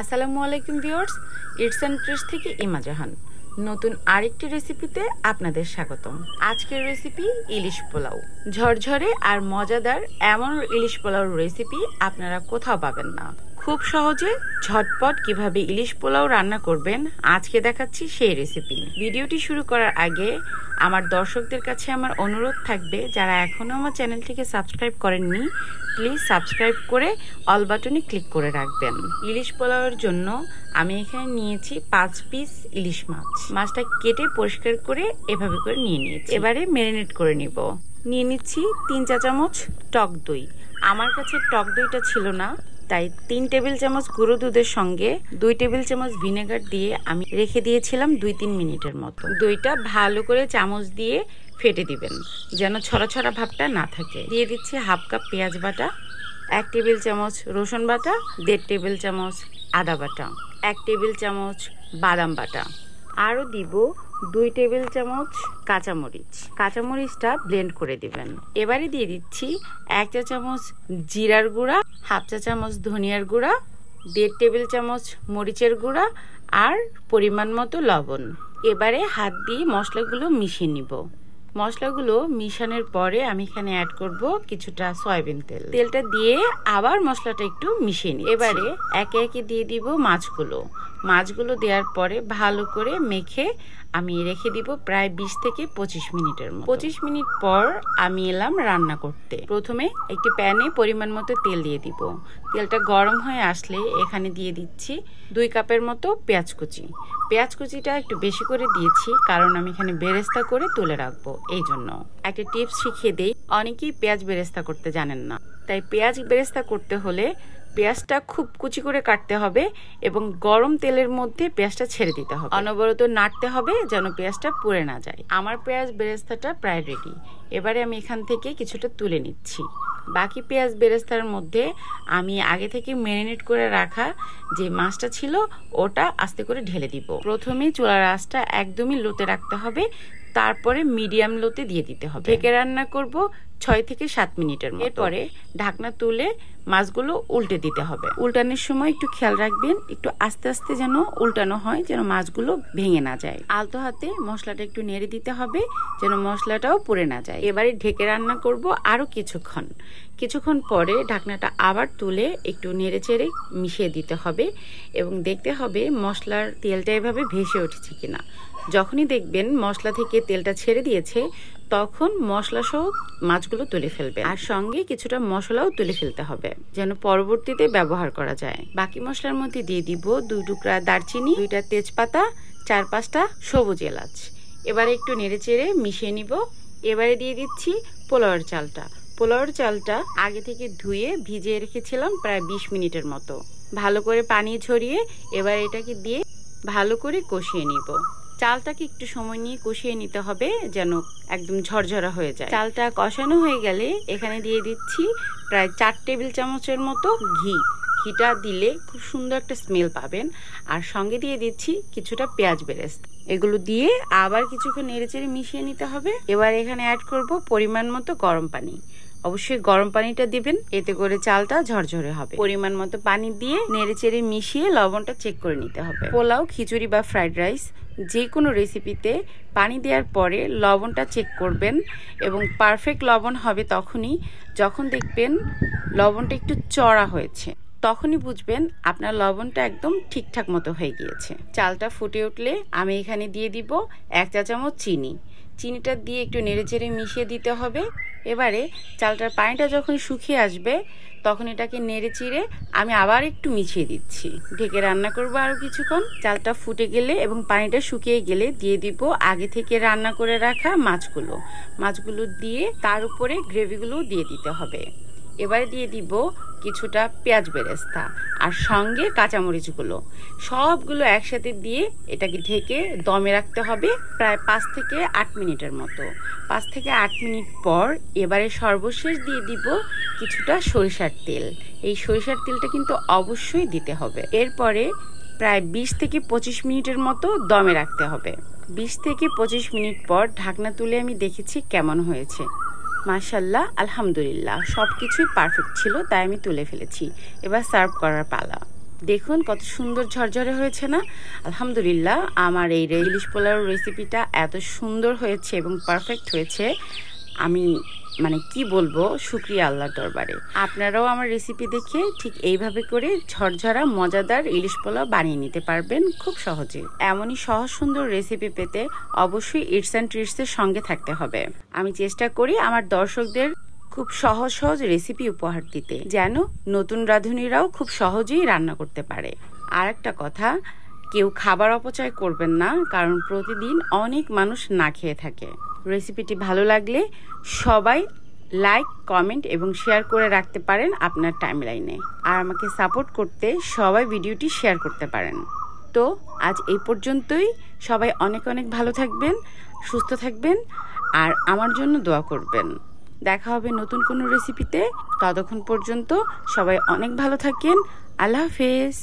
আসসালামু আলাইকুম viewers, its and treats থেকে ইমা জাহান নতুন আরেকটি রেসিপিতে আপনাদের স্বাগতম। আজকের রেসিপি ইলিশ পোলাও। ঝরঝরে আর মজাদার এমন ইলিশ পোলাও রেসিপি আপনারা কোথাও পাবেন না। খুব সহজে ঝটপট কিভাবে ইলিশ পোলাও রান্না করবেন আজকে দেখাচ্ছি সেই রেসিপি। ভিডিওটি শুরু করার আগে আমার দর্শকদের কাছে আমার অনুরোধ থাকবে, যারা এখনও আমার চ্যানেলটিকে সাবস্ক্রাইব করেননি প্লিজ সাবস্ক্রাইব করে অল বাটনে ক্লিক করে রাখবেন। ইলিশ পোলাওয়ের জন্য আমি এখানে নিয়েছি 5 পিস ইলিশ মাছ। মাছটা কেটে পরিষ্কার করে এভাবে করে নিয়ে নিয়েছি। এবারে ম্যারিনেট করে নিব। নিয়ে নিচ্ছি 3 চা চামচ টক দই। আমার কাছে টক দইটা ছিল না, তাই 3 টেবিল চামচ গুঁড়ো দুধের সঙ্গে 2 টেবিল চামচ ভিনেগার দিয়ে আমি রেখে দিয়েছিলাম 2-3 মিনিটের মতো। দইটা ভালো করে চামচ দিয়ে ফেটে দিবেন যেন ছড়া ছড়া ভাবটা না থাকে। দিয়ে দিচ্ছি হাফ কাপ পেঁয়াজ বাটা, 1 টেবিল চামচ রসুন বাটা, 1.5 টেবিল চামচ আদা বাটা, 1 টেবিল চামচ বাদাম বাটা, আরও দিব 2 টেবিল চামচ কাঁচামরিচ। কাঁচামরিচটা ব্লেন্ড করে দিবেন। এবারে দিয়ে দিচ্ছি 1 চা চামচ জিরার গুঁড়া, হাফ চা চামচ ধনিয়ার গুঁড়া, 1.5 টেবিল চামচ মরিচের গুঁড়া আর পরিমাণ মতো লবণ। এবারে হাত দিয়ে মশলাগুলো মিশিয়ে নিব। মশলাগুলো মিশানোর পরে আমি এখানে অ্যাড করব কিছুটা সয়াবিন তেল। তেলটা দিয়ে আবার মশলাটা একটু মিশিয়ে নিই। এবারে একে একে দিয়ে দিব মাছগুলো দেওয়ার পরে ভালো করে মেখে আমি রেখে দিব প্রায় 20 থেকে 25 মিনিটের মতো। 25 মিনিট পর আমি এলাম রান্না করতে। প্রথমে একটি প্যানে পরিমাণ মতো তেল দিয়ে দিব। তেলটা গরম হয়ে আসলে এখানে দিয়ে দিচ্ছি 2 কাপের মতো পেঁয়াজ কুচি। পেঁয়াজ কুচিটা একটু বেশি করে দিয়েছি কারণ আমি এখানে বেরেস্তা করে তুলে রাখবো। এই জন্য একটা টিপস শিখিয়ে দেই, অনেকেই পেঁয়াজ বেরেস্তা করতে জানেন না। তাই পেঁয়াজ বেরেস্তা করতে হলে পেঁয়াজটা খুব কুচি করে কাটতে হবে এবং গরম তেলের মধ্যে পেঁয়াজটা ছেড়ে দিতে হবে। অনবরত নাড়তে হবে যেন পেঁয়াজটা পুড়ে না যায়। আমার পেঁয়াজ বেরেস্তাটা প্রায় রেডি। এবারে আমি এখান থেকে কিছুটা তুলে নিচ্ছি। বাকি পেঁয়াজ বেরেস্তার মধ্যে আমি আগে থেকে ম্যারিনেট করে রাখা যে মাছটা ছিল ওটা আস্তে করে ঢেলে দিব। প্রথমে চুলার আঁচটা একদমই লোতে রাখতে হবে, তারপরে মিডিয়াম লোতে দিয়ে দিতে হবে। ঢেকে রান্না করব 6 থেকে 7 মিনিটের মতো। এরপরে ঢাকনা তুলে মাছগুলো উল্টে দিতে হবে। উল্টানোর সময় একটু খেয়াল রাখবেন, একটু আস্তে আস্তে যেন উল্টানো হয়, যেন মাছগুলো ভেঙে না যায়। আলতো হাতে মশলাটা একটু নেড়ে দিতে হবে যেন মশলাটাও পুড়ে না যায়। এবারে ঢেকে রান্না করব আরো কিছুক্ষণ পরে ঢাকনাটা আবার তুলে একটু নেড়ে চেড়ে মিশিয়ে দিতে হবে এবং দেখতে হবে মশলার তেলটা এভাবে ভেসে উঠেছে কিনা। যখনই দেখবেন মশলা থেকে তেলটা ছেড়ে দিয়েছে তখন মশলা সহ মাছগুলো তুলে ফেলবেন আর সঙ্গে কিছুটা মশলাও তুলে ফেলতে হবে যেন পরবর্তীতে ব্যবহার করা যায়। বাকি মশলার মধ্যে দিয়ে দিব 2 টুকরা দারচিনি, 2টা তেজপাতা, 4-5টা সবুজ এলাচ। এবারে একটু নেড়েচেড়ে মিশিয়ে নিব। এবারে দিয়ে দিচ্ছি পোলাওয়ের চালটা আগে থেকে ধুয়ে ভিজিয়ে রেখেছিলাম প্রায় 20 মিনিটের মতো। ভালো করে পানি ছড়িয়ে এবার এটাকে দিয়ে ভালো করে কষিয়ে নিব। চালটাকে একটু সময় নিয়ে কষিয়ে নিতে হবে যেন একদম ঝরঝরা হয়ে যায়। চালটা কষানো হয়ে গেলে এখানে দিয়ে দিচ্ছি প্রায় 4 টেবিল চামচের মতো ঘি। ঘিটা দিলে খুব সুন্দর একটা স্মেল পাবেন। আর সঙ্গে দিয়ে দিচ্ছি কিছুটা পেঁয়াজ বেরেস্তা। এগুলো দিয়ে আবার কিছুক্ষণ নেড়েচেড়ে মিশিয়ে নিতে হবে। এবার এখানে অ্যাড করব পরিমাণ মতো গরম পানি। অবশ্যই গরম পানিটা দিবেন, এতে করে চালটা ঝরঝরে হবে। পরিমাণ মতো পানি দিয়ে নেড়েচেড়ে মিশিয়ে লবণটা চেক করে নিতে হবে। পোলাও, খিচুড়ি বা ফ্রাইড রাইস যে কোনো রেসিপিতে পানি দেওয়ার পরে লবণটা চেক করবেন এবং পারফেক্ট লবণ হবে তখনই যখন দেখবেন লবণটা একটু চড়া হয়েছে, তখনই বুঝবেন আপনার লবণটা একদম ঠিকঠাক মতো হয়ে গিয়েছে। চালটা ফুটে উঠলে আমি এখানে দিয়ে দিব 1 চা চামচ চিনিটা দিয়ে একটু নেড়েচেড়ে মিশিয়ে দিতে হবে। এবারে চালটার পানিটা যখন শুকিয়ে আসবে তখন এটাকে নেড়ে চিড়ে আমি আবার একটু মিশিয়ে দিচ্ছি। ঢেকে রান্না করবো আরো কিছুক্ষণ। চালটা ফুটে গেলে এবং পানিটা শুকিয়ে গেলে দিয়ে দিব আগে থেকে রান্না করে রাখা মাছগুলো দিয়ে তার উপরে গ্রেভিগুলো দিয়ে দিতে হবে। এবারে দিয়ে দিব কিছুটা পেঁয়াজ বেরেস্তা আর সঙ্গে কাঁচামরিচগুলো, সবগুলো একসাথে দিয়ে এটাকে ঢেকে দমে রাখতে হবে প্রায় 5 থেকে 8 মিনিটের মতো। 5 থেকে 8 মিনিট পর এবারে সর্বশেষ দিয়ে দিব কিছুটা সরিষার তেল। এই সরিষার তেলটা কিন্তু অবশ্যই দিতে হবে। এরপরে প্রায় 20 থেকে 25 মিনিটের মতো দমে রাখতে হবে। 20 থেকে 25 মিনিট পর ঢাকনা তুলে আমি দেখেছি কেমন হয়েছে। মাশাআল্লাহ, আলহামদুলিল্লাহ, সবকিছুই পারফেক্ট ছিল, তাই আমি তুলে ফেলেছি। এবার সার্ভ করার পালা। দেখুন কত সুন্দর ঝরঝরে হয়েছে না? আলহামদুলিল্লাহ, আমার এই ইলিশ পোলাও রেসিপিটা এত সুন্দর হয়েছে এবং পারফেক্ট হয়েছে, আমি কি বলবো, শুকরিয়া আল্লাহর দরবারে। আপনারাও আমার রেসিপি দেখে ঠিক এইভাবে করে ঝরঝরা মজাদার ইলিশ পোলাও বানিয়ে নিতে পারবেন খুব সহজে। এমনই সহজ সুন্দর রেসিপি পেতে অবশ্যই ইটস অ্যান্ড ট্রিটসের সঙ্গে থাকতে হবে। আমি চেষ্টা করি আমার দর্শকদের খুব সহজ সহজ রেসিপি উপহার দিতে, যেন নতুন রাঁধুনিরাও খুব সহজেই রান্না করতে পারে। আর একটা কথা, কেউ খাবার অপচয় করবেন না, কারণ প্রতিদিন অনেক মানুষ না খেয়ে থাকে। রেসিপিটি ভালো লাগলে সবাই লাইক, কমেন্ট এবং শেয়ার করে রাখতে পারেন আপনার টাইমলাইনে। আর আমাকে সাপোর্ট করতে সবাই ভিডিওটি শেয়ার করতে পারেন। তো আজ এই পর্যন্তই। সবাই অনেক অনেক ভালো থাকবেন, সুস্থ থাকবেন, আর আমার জন্য দোয়া করবেন। দেখা হবে নতুন কোনো রেসিপিতে। ততক্ষণ পর্যন্ত সবাই অনেক ভালো থাকেন। আল্লাহ হাফেজ।